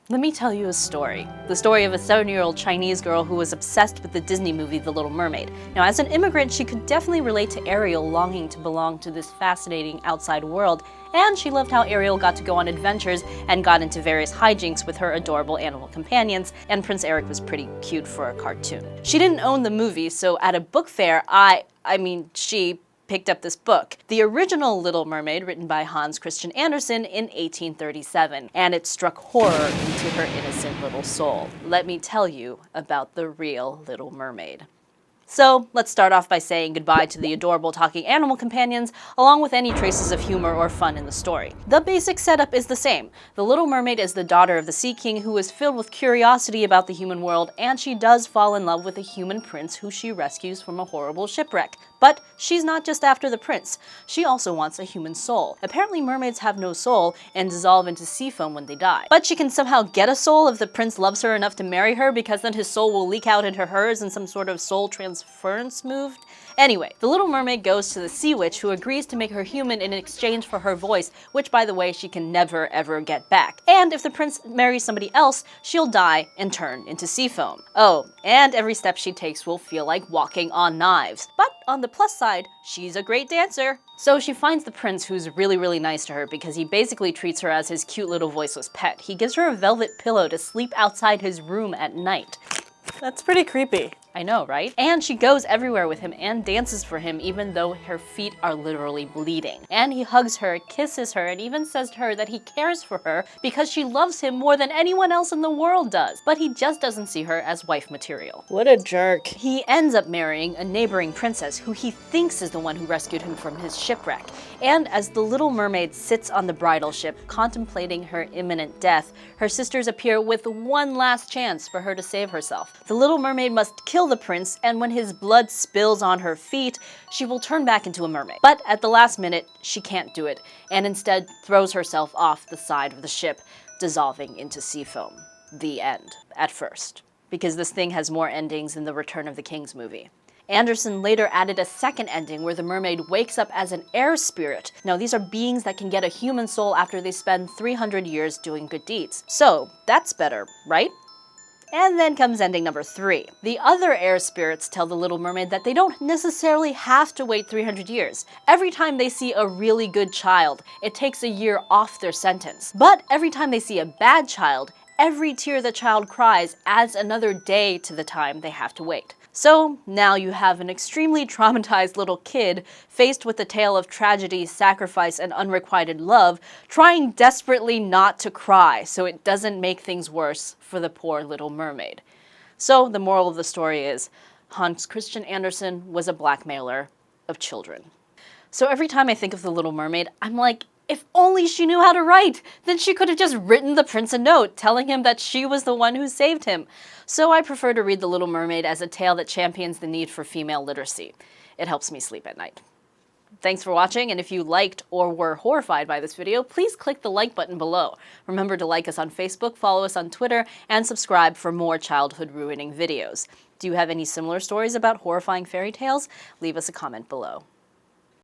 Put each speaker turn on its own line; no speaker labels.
Let me tell you a story. The story of a 7-year-old Chinese girl who was obsessed with the Disney movie The Little Mermaid. Now, as an immigrant, she could definitely relate to Ariel longing to belong to this fascinating outside world, and she loved how Ariel got to go on adventures and got into various hijinks with her adorable animal companions, and Prince Eric was pretty cute for a cartoon. She didn't own the movie, so at a book fair, she picked up this book, the original Little Mermaid, written by Hans Christian Andersen in 1837, and it struck horror into her innocent little soul. Let me tell you about the real Little Mermaid. So, let's start off by saying goodbye to the adorable talking animal companions, along with any traces of humor or fun in the story. The basic setup is the same. The Little Mermaid is the daughter of the Sea King who is filled with curiosity about the human world, and she does fall in love with a human prince who she rescues from a horrible shipwreck. But she's not just after the prince. She also wants a human soul. Apparently mermaids have no soul and dissolve into sea foam when they die. But she can somehow get a soul if the prince loves her enough to marry her, because then his soul will leak out into hers in some sort of soul transference move. Anyway, the Little Mermaid goes to the Sea Witch, who agrees to make her human in exchange for her voice, which, by the way, she can never ever get back. And if the prince marries somebody else, she'll die and turn into sea foam. Oh, and every step she takes will feel like walking on knives. But on the plus side, she's a great dancer. So she finds the prince, who's really nice to her because he basically treats her as his cute little voiceless pet. He gives her a velvet pillow to sleep outside his room at night.
That's pretty creepy.
I know, right? And she goes everywhere with him and dances for him even though her feet are literally bleeding. And he hugs her, kisses her, and even says to her that he cares for her because she loves him more than anyone else in the world does. But he just doesn't see her as wife material.
What a jerk.
He ends up marrying a neighboring princess who he thinks is the one who rescued him from his shipwreck. And as the Little Mermaid sits on the bridal ship, contemplating her imminent death, her sisters appear with one last chance for her to save herself. The Little Mermaid must kill the prince, and when his blood spills on her feet, she will turn back into a mermaid. But at the last minute, she can't do it, and instead throws herself off the side of the ship, dissolving into sea foam. The end, at first. Because this thing has more endings than the Return of the Kings movie. Andersen later added a second ending where the mermaid wakes up as an air spirit. Now, these are beings that can get a human soul after they spend 300 years doing good deeds. So, that's better, right? And then comes ending number 3. The other air spirits tell the Little Mermaid that they don't necessarily have to wait 300 years. Every time they see a really good child, it takes a year off their sentence. But every time they see a bad child, every tear the child cries adds another day to the time they have to wait. So now you have an extremely traumatized little kid faced with a tale of tragedy, sacrifice, and unrequited love, trying desperately not to cry so it doesn't make things worse for the poor Little Mermaid. So the moral of the story is, Hans Christian Andersen was a blackmailer of children. So every time I think of the Little Mermaid, I'm like, if only she knew how to write, then she could have just written the prince a note telling him that she was the one who saved him. So I prefer to read The Little Mermaid as a tale that champions the need for female literacy. It helps me sleep at night. Thanks for watching, and if you liked or were horrified by this video, please click the like button below. Remember to like us on Facebook, follow us on Twitter, and subscribe for more childhood-ruining videos. Do you have any similar stories about horrifying fairy tales? Leave us a comment below.